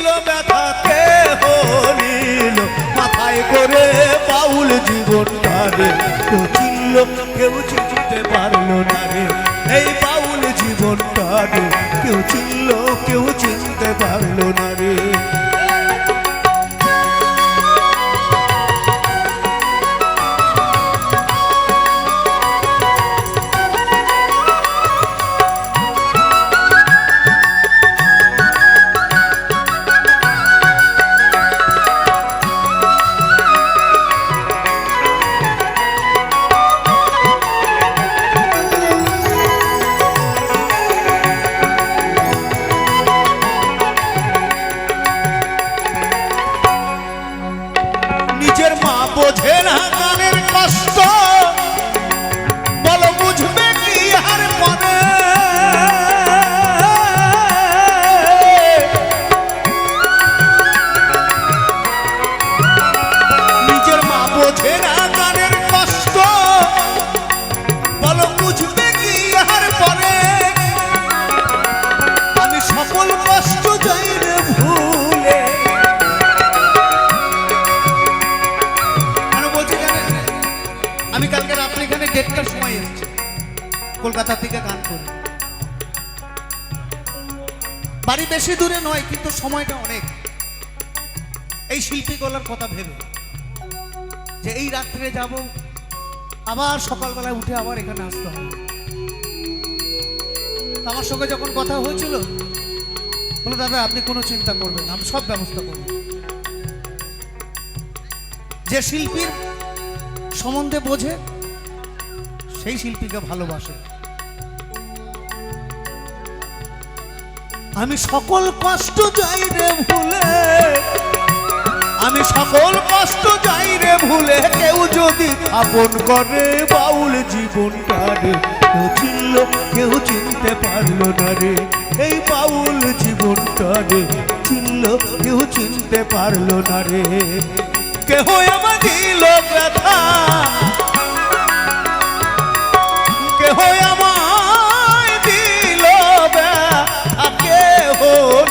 দিল ব্যথা কে হলিল মাথায় করে বাউল জীবনটা রে কেউ চিনল কেউ চিনতে পারলো না রে এই বাউল জীবনটা রে কেউ চিনল কেউ চিনতে পারলো না রে বোঝে না গানের কষ্ট বলো বুঝবে কি আর মনে নিজের মা বোঝে না গানের কষ্ট বলো বুঝবে কি আর পরে আমি সকল কষ্ট যাই রে ভুলে আমি কালকে রাত্রে এখানে 1:30টার সময় এসেছি কলকাতা থেকে গান করে বাড়ি বেশি দূরে নয় কিন্তু সময়টা অনেক এই শিল্পী গলার কথা ভেবে যে এই রাত্রে যাব আবার সকালবেলায় উঠে আবার এখানে আসতে হবে আমার সঙ্গে যখন কথা হয়েছিল বলে দাদা আপনি কোনো চিন্তা করবেন আমি সব ব্যবস্থা করব যে শিল্পীর সম্বন্ধে বোঝে সেই শিল্পীকে ভালোবাসে আমি সকল কষ্ট যাই রে ভুলে আমি সকল কষ্ট যাই রে ভুলে কেউ যদি আপন করে বাউল জীবনটা রে কেউ চিনল কেউ চিনতে পারলো না রে এই বাউল জীবনটা রে চিনল কেউ চিনতে পারলো না রে কেহ আমার দিল ব্যথা কেহ আমায় দিল ব্যথা কেহ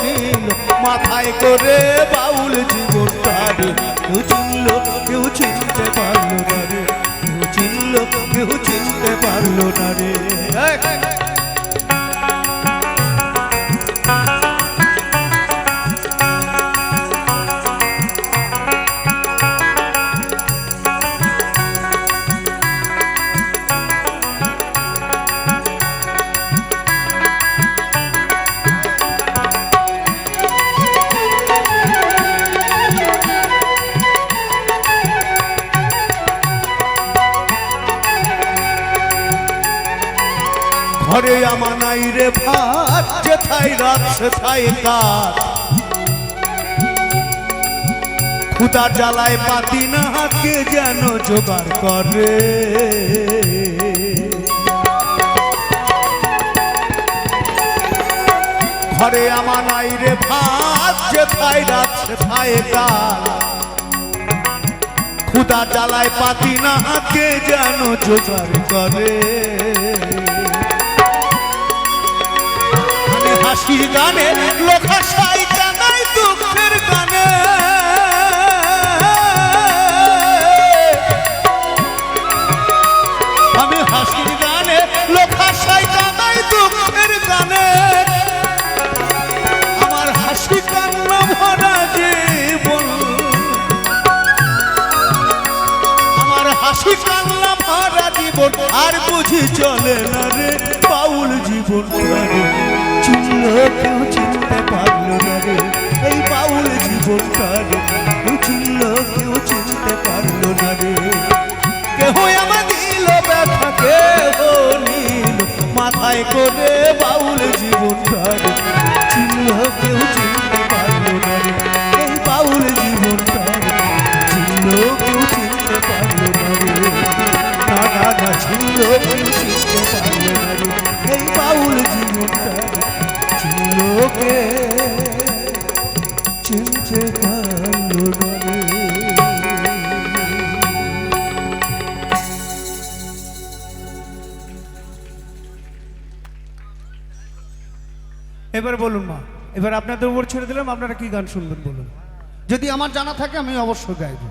নিল মাথায় করে বাউল জীবনটা রে কেউ চিনল কেউ চিনতে পারলো না রে কেউ চিনল কেউ চিনতে পারলো না রে ঘরে আমার নাই রে ভাত যেথায় রাত সেথায় কাজ ক্ষুধা জ্বালায় পাতি না কে যেন জোগাড় করে ঘরে আমার নাই রে ভাত যেথায় রাত সেথায় কাজ ক্ষুধা জ্বালায় পাতি না কে যেন জোগাড় করে হাসির গানে লোকাশাই জানাই দুঃখের গানে আমি হাসির গানে লোকাশাই জানাই দুঃখের গানে আমার হাসি কান্না ভরা জীবন আমার হাসি কান্না ভরা জীবন আর বুঝি চলে না রে বাউল জীবন চিনল কেউ চিনতে পারলো না রে এই বাউল জীবনটা রে কেউ চিনল কেউ চিনতে পারলো না রে কেহ আমার দিল ব্যথা কেহ নিল মাথায় করে বাউল জীবনটা রে চিনল কেউ চিনতে পারলো না রে এই বাউল জীবনটা রে চিনল কেউ চিনতে পারলো না রে না না না চিনল কেউ চিনতে পারলো না রে এই বাউল জীবনটা লোকে চিনতে পারলো না রে এবার বলুন মা এবার আপনাদের উপর ছেড়ে দিলাম, আপনারা কি গান শুনবেন বলুন। যদি আমার জানা থাকে আমি অবশ্যই গাইব।